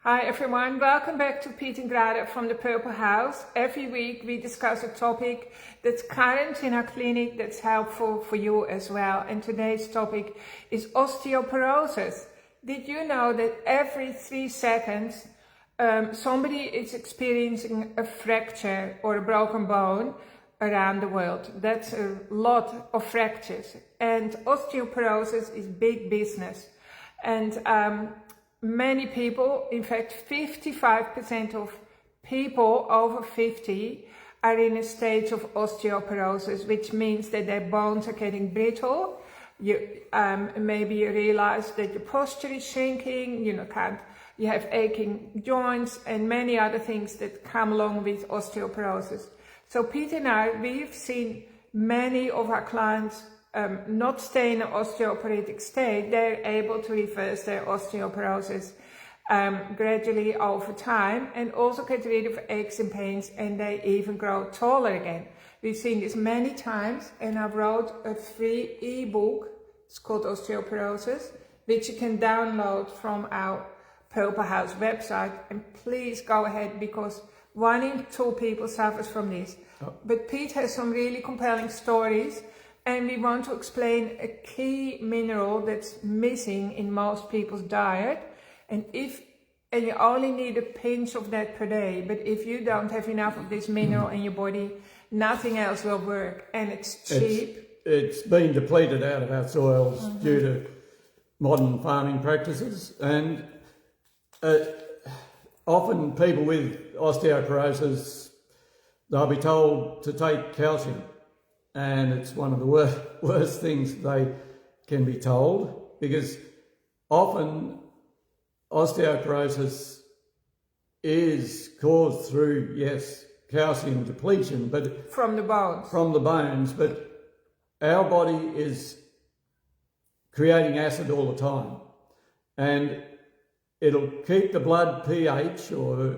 Hi everyone, welcome back to Pete and Grada from the Purple House. Every week we discuss a topic that's current in our clinic that's helpful for you as well. And today's topic is osteoporosis. Did you know that every 3 seconds somebody is experiencing a fracture or a broken bone around the world? That's a lot of fractures. And osteoporosis is big business. And many people, in fact 55% of people over 50 are in a stage of osteoporosis, which means that their bones are getting brittle. Maybe you realize that your posture is shrinking, you have aching joints and many other things that come along with osteoporosis. So Pete and I, we've seen many of our clients not stay in an osteoporotic state. They're able to reverse their osteoporosis gradually over time and also get rid of aches and pains, and they even grow taller again. We've seen this many times, and I wrote a free ebook. It's called Osteoporosis, which you can download from our Purple House website. And please go ahead, because 1 in 2 people suffers from this. Oh. But Pete has some really compelling stories. And we want to explain a key mineral that's missing in most people's diet. And you only need a pinch of that per day. But if you don't have enough of this mineral in your body, nothing else will work. And it's cheap. It's been depleted out of our soils due to modern farming practices. And often people with osteoporosis, they'll be told to take calcium. And it's one of the worst things they can be told, because often osteoporosis is caused through, yes, calcium depletion, but from the bones. From the bones, but our body is creating acid all the time, and it'll keep the blood pH or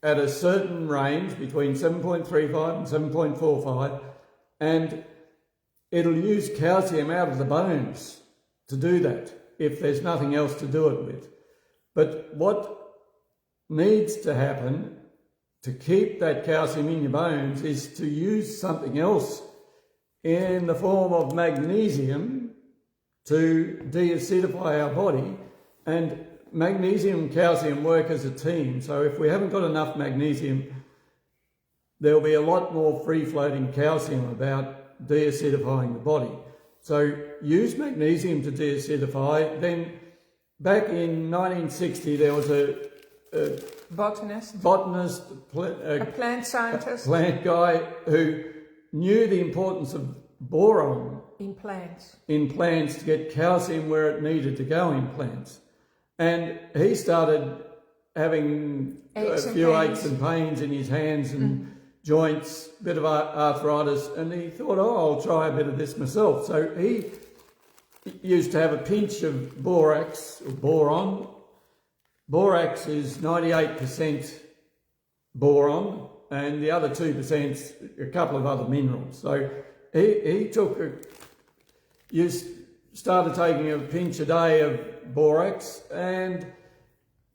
at a certain range between 7.35 and 7.45. And it'll use calcium out of the bones to do that if there's nothing else to do it with. But what needs to happen to keep that calcium in your bones is to use something else in the form of magnesium to deacidify our body. And magnesium and calcium work as a team. So if we haven't got enough magnesium, there'll be a lot more free-floating calcium about deacidifying the body. So use magnesium to deacidify. Then back in 1960, there was a botanist, a plant scientist, a plant guy who knew the importance of boron in plants to get calcium where it needed to go in plants. And he started having a few aches and pains in his hands and joints, bit of arthritis, and he thought, I'll try a bit of this myself. So he used to have a pinch of borax, or boron. Borax is 98% boron, and the other 2% a couple of other minerals. So he started taking a pinch a day of borax, and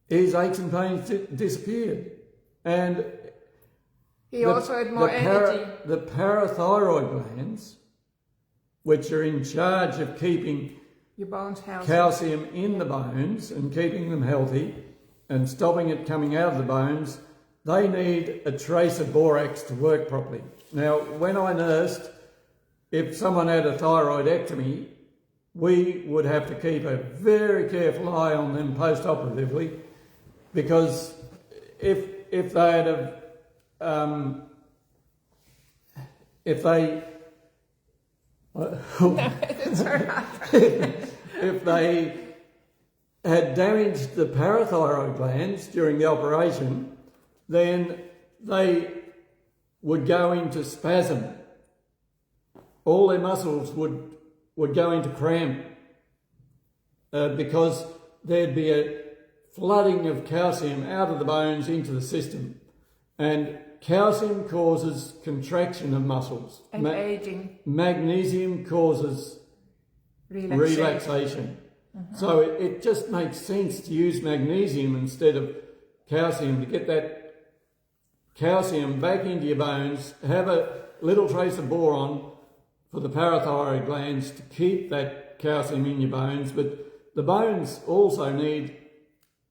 his aches and pains disappeared. And he also had more energy. The parathyroid glands, which are in charge of keeping your bones healthy, calcium in the bones and keeping them healthy and stopping it coming out of the bones, they need a trace of borax to work properly. Now, when I nursed, if someone had a thyroidectomy, we would have to keep a very careful eye on them post-operatively, because if they had if they had damaged the parathyroid glands during the operation, then they would go into spasm. All their muscles would go into cramp because there'd be a flooding of calcium out of the bones into the system. And calcium causes contraction of muscles. And aging. Magnesium causes relaxation. So it just makes sense to use magnesium instead of calcium to get that calcium back into your bones, have a little trace of boron for the parathyroid glands to keep that calcium in your bones, but the bones also need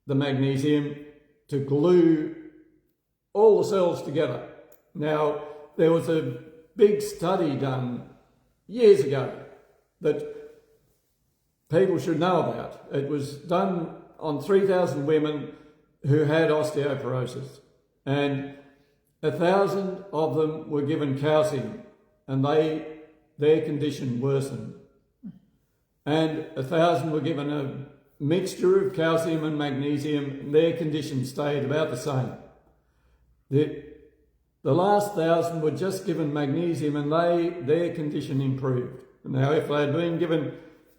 the magnesium to glue all the cells together. Now, there was a big study done years ago that people should know about. It was done on 3,000 women who had osteoporosis, and 1,000 of them were given calcium, and their condition worsened. And 1,000 were given a mixture of calcium and magnesium, and their condition stayed about the same. The last 1,000 were just given magnesium, and their condition improved. Now, if they had been given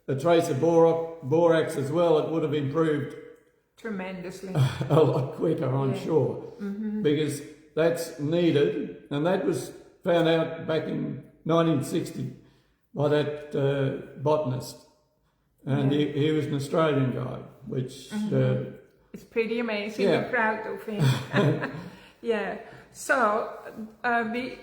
a trace of borax as well, it would have improved tremendously. A lot quicker, I'm sure, because that's needed, and that was found out back in 1960 by that botanist, and he was an Australian guy, which it's pretty amazing. We're proud of him. Yeah. So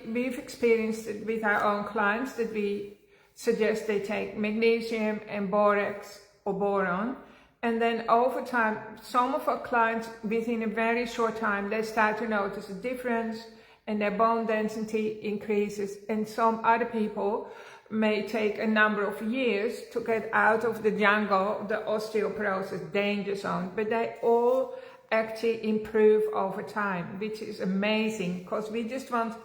we've experienced it with our own clients that we suggest they take magnesium and borax or boron, and then over time, some of our clients, within a very short time, they start to notice a difference and their bone density increases, and some other people may take a number of years to get out of the jungle, the osteoporosis danger zone, but they all actually improve over time, which is amazing, because we just want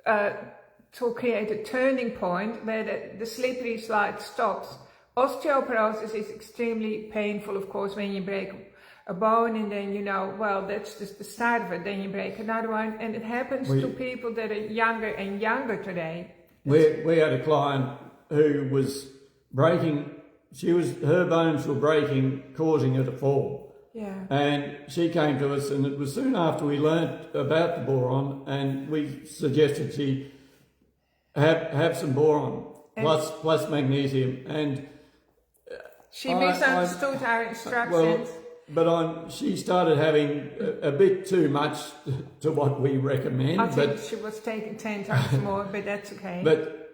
to create a turning point where the slippery slide stops. Osteoporosis is extremely painful, of course, when you break a bone, and then well, that's just the start of it. Then you break another one, and it happens to people that are younger and younger today. We had a client who was breaking. Her bones were breaking, causing her to fall. Yeah. And she came to us, and it was soon after we learnt about the boron, and we suggested she have some boron plus magnesium, and she misunderstood our instructions. She started having a bit too much to what we recommend. I think she was taking 10 times more, but that's okay. But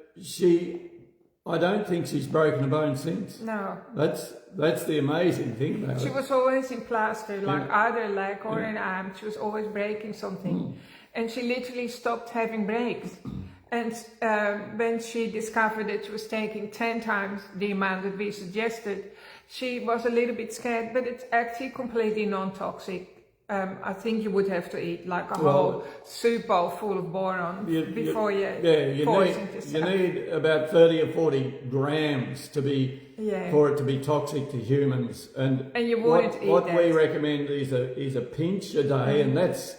I don't think she's broken a bone since. No. That's the amazing thing about it. She was always in plaster, like either leg or an arm. She was always breaking something. And she literally stopped having breaks. And when she discovered that she was taking 10 times the amount that we suggested, she was a little bit scared, but it's actually completely non-toxic. I think you would have to eat like a whole soup bowl full of boron before you need about 30 or 40 grams for it to be toxic to humans. And you wouldn't eat what we recommend is a pinch a day, and that's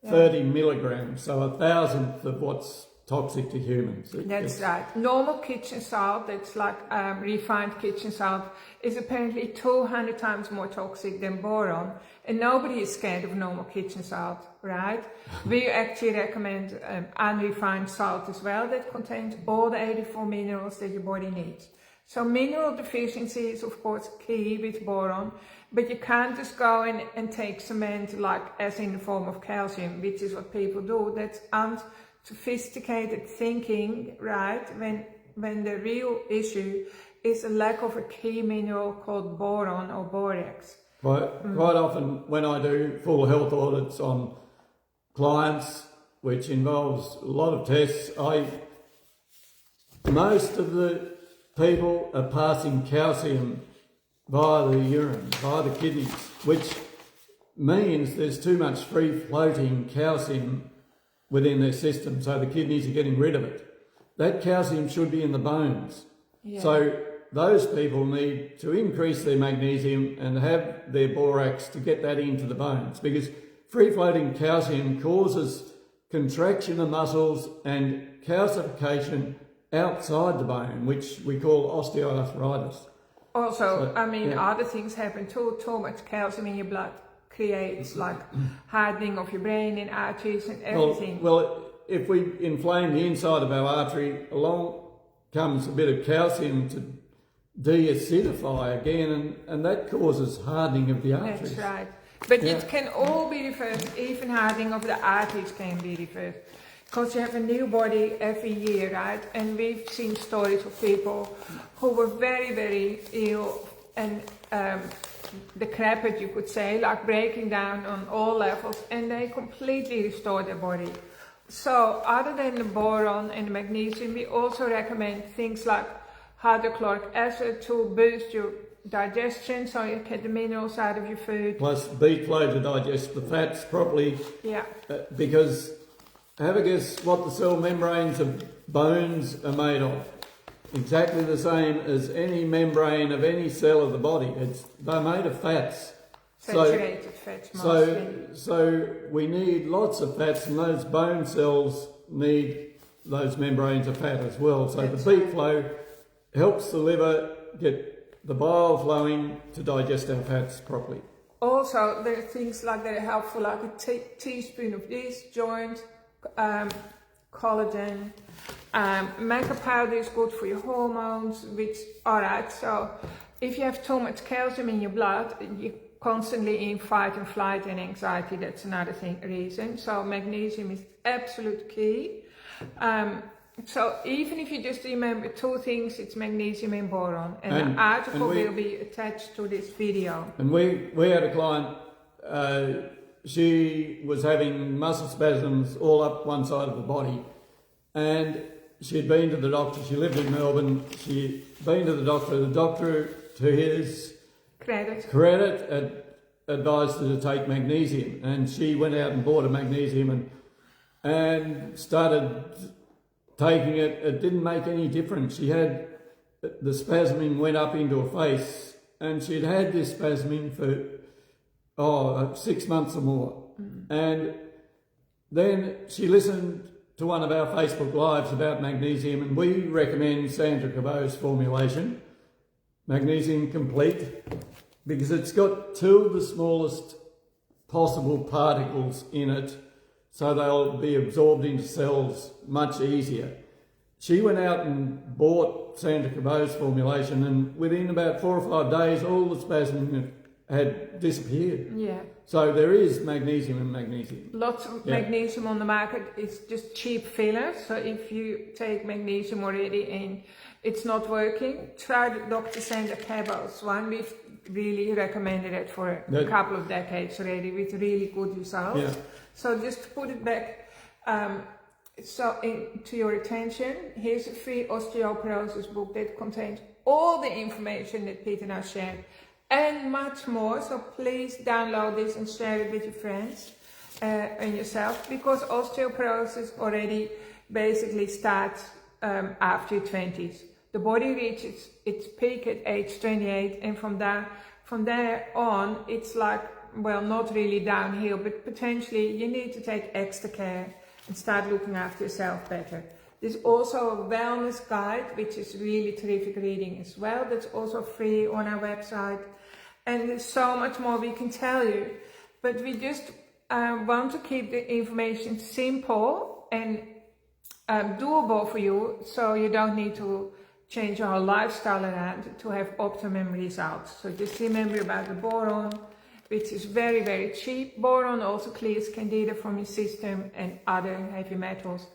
30 milligrams, so 1,000th of what's toxic to humans. That's right. Normal kitchen salt, that's like refined kitchen salt, is apparently 200 times more toxic than boron. And nobody is scared of normal kitchen salt, right? We actually recommend unrefined salt as well, that contains all the 84 minerals that your body needs. So mineral deficiency is of course key with boron, but you can't just go in and take cement like as in the form of calcium, which is what people do. That's unsophisticated thinking, right? When the real issue is a lack of a key mineral called boron or borax. Quite often when I do full health audits on clients, which involves a lot of tests, most of the people are passing calcium via the urine, via the kidneys, which means there's too much free-floating calcium within their system, so the kidneys are getting rid of it. That calcium should be in the bones. Yeah. So those people need to increase their magnesium and have their borax to get that into the bones, because free-floating calcium causes contraction of muscles and calcification outside the bone, which we call osteoarthritis. Also, other things happen too. Too much calcium in your blood creates like hardening of your brain and arteries and everything. Well, if we inflame the inside of our artery, along comes a bit of calcium de-acidify again, and that causes hardening of the arteries. That's right. But it can all be reversed, even hardening of the arteries can be reversed. Because you have a new body every year, right? And we've seen stories of people who were very, very ill and decrepit, you could say, like breaking down on all levels, and they completely restored their body. So other than the boron and the magnesium, we also recommend things like hydrochloric acid to boost your digestion, so you get the minerals out of your food. Plus beet flow to digest the fats properly. Yeah. Because have a guess what the cell membranes of bones are made of. Exactly the same as any membrane of any cell of the body. They're made of fats. Saturated fats mostly. So we need lots of fats, and those bone cells need those membranes of fat as well. So the beet flow helps the liver get the bile flowing to digest our fats properly. Also, there are things like that are helpful, like a teaspoon of this, joint, collagen. Maca powder is good for your hormones, which, alright, so if you have too much calcium in your blood, you're constantly in fight and flight and anxiety, that's another reason. So magnesium is absolute key. So even if you just remember two things, it's magnesium and boron, and the article will be attached to this video. And we had a client, she was having muscle spasms all up one side of the body, and she'd been to the doctor. She lived in Melbourne. She'd been to the doctor, to his credit, advised her to take magnesium, and she went out and bought a magnesium and started taking it. It didn't make any difference. She had the spasming went up into her face, and she'd had this spasming for 6 months or more. And then she listened to one of our Facebook Lives about magnesium, and we recommend Sandra Cabot's formulation, Magnesium Complete, because it's got two of the smallest possible particles in it, so they'll be absorbed into cells much easier. She went out and bought Sandra Cabot's formulation, and within about 4 or 5 days, all the spasming had disappeared. Yeah. So there is magnesium and magnesium. Lots of magnesium on the market. It's just cheap filler. So if you take magnesium already and it's not working, try the Dr. Sandra Cabot's one. We've really recommended it for a couple of decades already with really good results. Yeah. So just to put it back to your attention, here's a free osteoporosis book that contains all the information that Peter now shared and much more. So please download this and share it with your friends and yourself, because osteoporosis already basically starts after your 20s. The body reaches its peak at age 28, and from there on, it's like, well, not really downhill, but potentially you need to take extra care and start looking after yourself better. There's also a wellness guide, which is really terrific reading as well. That's also free on our website. And there's so much more we can tell you. But we just want to keep the information simple and doable for you, so you don't need to change your whole lifestyle around to have optimum results. So just remember about the boron, which is very, very cheap. Boron also clears candida from your system and other heavy metals.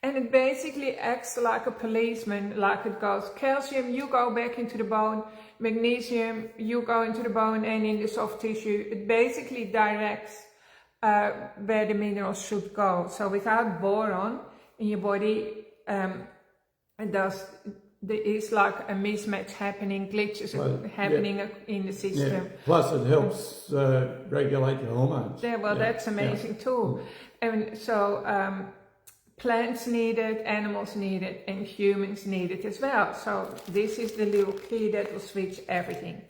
And it basically acts like a policeman, like it goes, calcium, you go back into the bone, magnesium, you go into the bone and in the soft tissue. It basically directs where the minerals should go. So without boron in your body, there is like a mismatch happening, glitches happening in the system. Yeah. Plus it helps regulate your hormones. Yeah, well, that's amazing too. And so plants need it, animals need it, and humans need it as well. So this is the little key that will switch everything.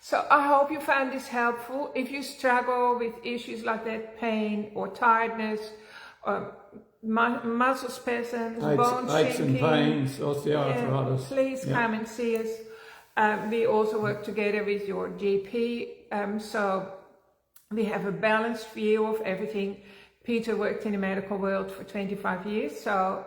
So I hope you found this helpful. If you struggle with issues like that, pain or tiredness, muscle spasms, bone aches shrinking, and pains, osteoarthritis, please come and see us. We also work together with your GP, so we have a balanced view of everything. Peter worked in the medical world for 25 years, so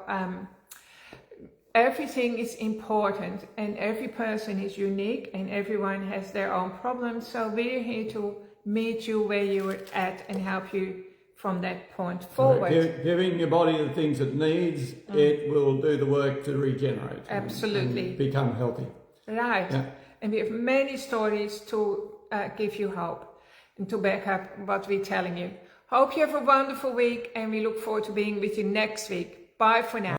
everything is important and every person is unique and everyone has their own problems. So we're here to meet you where you're at and help you from that point forward. Giving your body the things it needs, it will do the work to regenerate. Absolutely. And become healthy. Right. Yeah. And we have many stories to give you hope and to back up what we're telling you. Hope you have a wonderful week and we look forward to being with you next week. Bye for now.